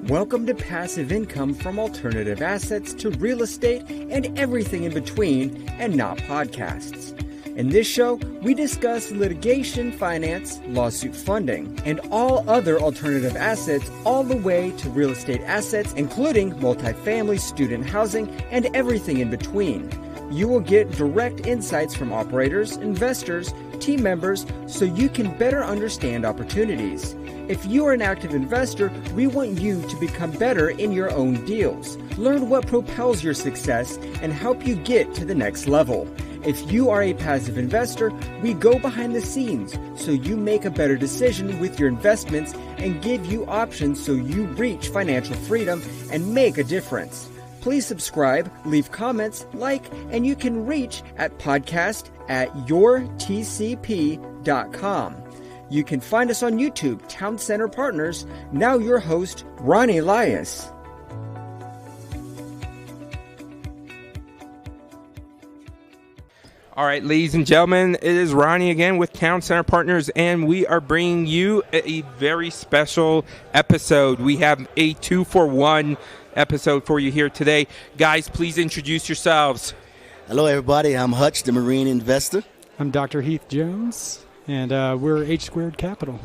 Welcome to Passive Income from Alternative Assets to Real Estate and everything in between, and not podcasts. In this show, we discuss litigation, finance, lawsuit funding, and all other alternative assets all the way to real estate assets, including multifamily, student housing, and everything in between. You will get direct insights from operators, investors, team members, so you can better understand opportunities. If you are an active investor, we want you to become better in your own deals. Learn what propels your success and help you get to the next level. If you are a passive investor, we go behind the scenes so you make a better decision with your investments and give you options so you reach financial freedom and make a difference. Please subscribe, leave comments, like, and you can reach at podcast@yourtcp.com. You can find us on YouTube, Town Center Partners. Now your host, Ronnie Elias. All right, ladies and gentlemen, it is Ronnie again with Town Center Partners, and we are bringing you a very special episode. We have a 2-for-1 episode for you here today. Guys, please introduce yourselves. Hello, everybody. I'm Hutch, the Marine Investor. I'm Dr. Heath Jones, and we're H Squared Capital.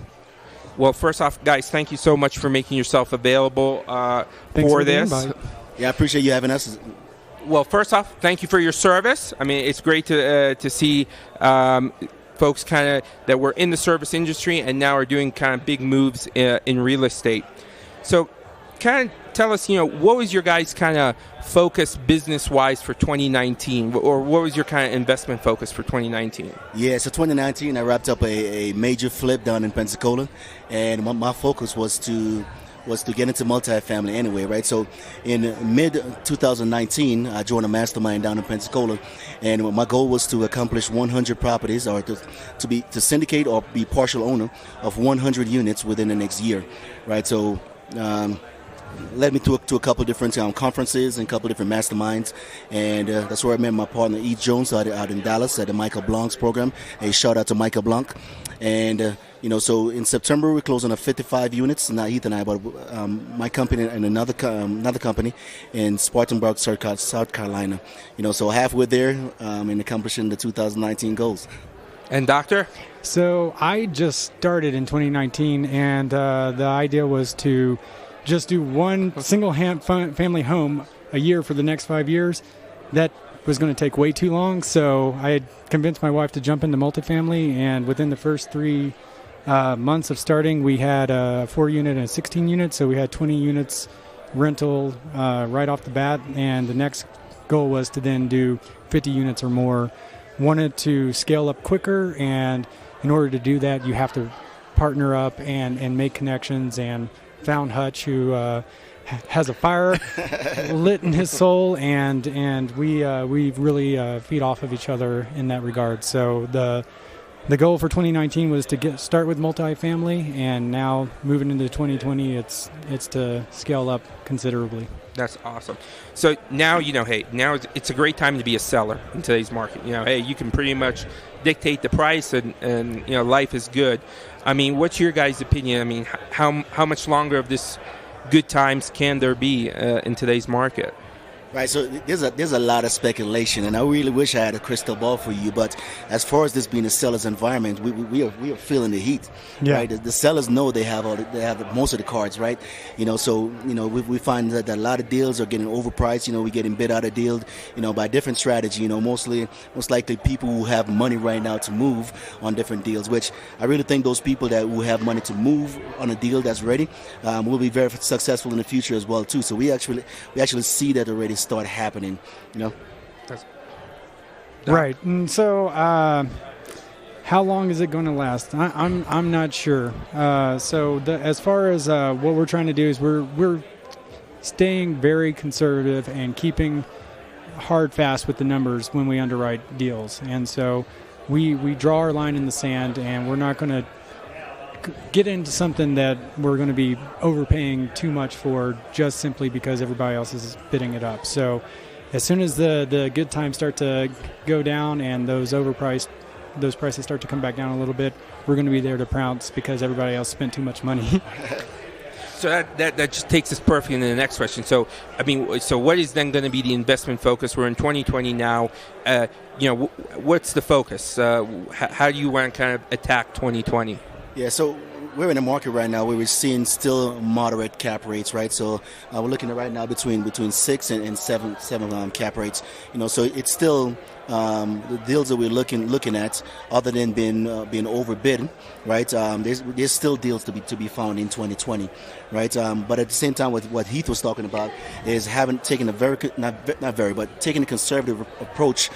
Well, first off, guys, thank you so much for making yourself available for this. Yeah, I appreciate you having us. Well, first off, thank you for your service. I mean, it's great to see folks kind of that were in the service industry and now are doing kind of big moves in real estate. So kind of tell us, what was your guys' kind of focus business-wise for 2019? Or what was your kind of investment focus for 2019? Yeah, so 2019, I wrapped up a major flip down in Pensacola. And my focus was to get into multifamily anyway, right? So in mid-2019, I joined a mastermind down in Pensacola, and my goal was to accomplish 100 properties, or to syndicate or be partial owner of 100 units within the next year, right? So led me to a couple different conferences and a couple different masterminds, and that's where I met my partner, E. Jones, out in Dallas at the Michael Blanc's program. A shout out to Michael Blanc. And so in September we closed on 55 units. Not Heath and I, but my company and another company in Spartanburg, South Carolina. So halfway there in accomplishing the 2019 goals. And Doctor? So I just started in 2019, and the idea was to just do one single family home a year for the next 5 years. That was going to take way too long, so I had convinced my wife to jump into multifamily, and within the first 3 months of starting, we had a 4-unit and a 16-unit, so we had 20 units rental right off the bat, and the next goal was to then do 50 units or more. Wanted to scale up quicker, and in order to do that, you have to partner up and make connections, and found Hutch, who has a fire lit in his soul, and we really feed off of each other in that regard. So the goal for 2019 was to start with multifamily, and now moving into 2020, it's to scale up considerably. That's awesome. So now, now it's a great time to be a seller in today's market. You can pretty much dictate the price, and life is good. I mean, what's your guys' opinion? I mean, how much longer of this good times can there be in today's market? Right, so there's a lot of speculation, and I really wish I had a crystal ball for you. But as far as this being a seller's environment, we are feeling the heat. Yeah. Right, the sellers know they have most of the cards, right? So we find that a lot of deals are getting overpriced. We're getting bid out of deal, by different strategy. Most likely people who have money right now to move on different deals. Which I really think those people who have money to move on a deal that's ready will be very successful in the future as well too. So we actually see that already start happening, Right, and so how long is it going to last? I'm not sure. As far as what we're trying to do is we're staying very conservative and keeping hard fast with the numbers when we underwrite deals, and so we draw our line in the sand, and we're not going to get into something that we're going to be overpaying too much for just simply because everybody else is bidding it up. So as soon as the good times start to go down and those prices start to come back down a little bit, we're going to be there to pounce because everybody else spent too much money. So that just takes us perfectly into the next question. So, I mean, so what is then going to be the investment focus? We're in 2020 now. What's the focus? How do you want to kind of attack 2020? Yeah, so we're in a market right now where we're seeing still moderate cap rates, right? So we're looking at right now between 6 and 7 cap rates. So it's still the deals that we're looking at, other than being overbid, right? There's still deals to be found in 2020, right? But at the same time, what Heath was talking about is taking a conservative approach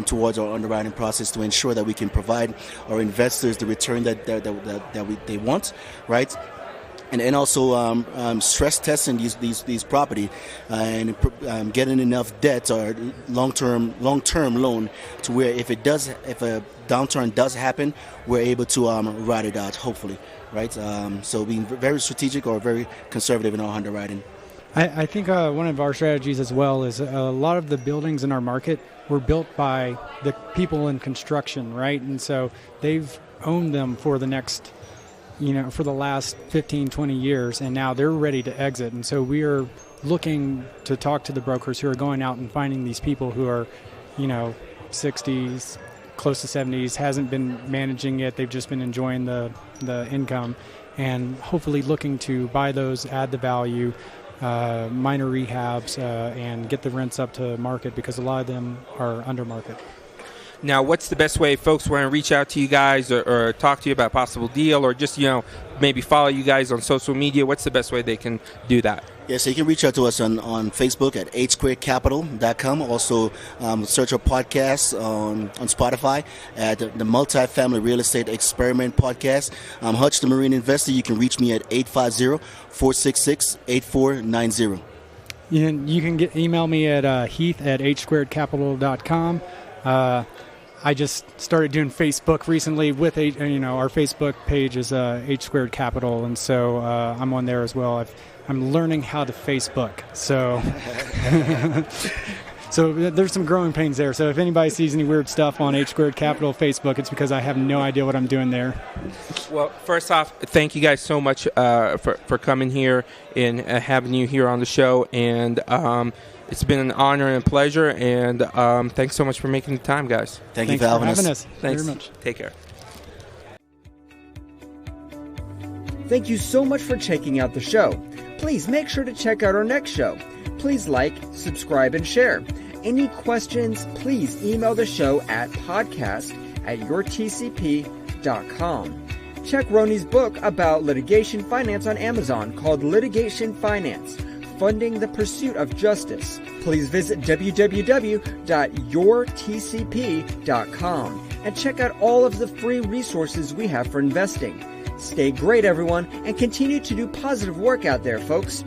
towards our underwriting process to ensure that we can provide our investors the return that they want, right? And also stress testing these property and getting enough debt or long-term loan to where if a downturn does happen, we're able to ride it out, hopefully, right? So being very strategic or very conservative in our underwriting. I think one of our strategies as well is a lot of the buildings in our market were built by the people in construction, right? And so they've owned them for the next for the last 15, 20 years, and now they're ready to exit. And so we are looking to talk to the brokers who are going out and finding these people who are, 60s, close to 70s, hasn't been managing it. They've just been enjoying the income, and hopefully looking to buy those, add the value, minor rehabs, and get the rents up to market, because a lot of them are under market. Now, what's the best way if folks want to reach out to you guys or talk to you about a possible deal, or just, maybe follow you guys on social media? What's the best way they can do that? Yeah, so you can reach out to us on Facebook at hsquaredcapital.com. Also, search our podcast on Spotify at the Multifamily Real Estate Experiment Podcast. Hutch the Marine Investor. You can reach me at 850-466-8490. You can email me at Heath at hsquaredcapital.com. I just started doing Facebook recently with our Facebook page is H Squared Capital, and so I'm on there as well. I'm learning how to Facebook, so so there's some growing pains there. So if anybody sees any weird stuff on H Squared Capital Facebook, it's because I have no idea what I'm doing there. Well, first off, thank you guys so much for coming here and having you here on the show, and it's been an honor and a pleasure, and thanks so much for making the time, guys. Thanks you for having us. Thanks very much. Take care. Thank you so much for checking out the show. Please make sure to check out our next show. Please like, subscribe, and share. Any questions, please email the show at podcast@yourtcp.com. Check Roni's book about litigation finance on Amazon called Litigation Finance: Funding the Pursuit of Justice. Please visit www.yourtcp.com and check out all of the free resources we have for investing. Stay great, everyone, and continue to do positive work out there, folks.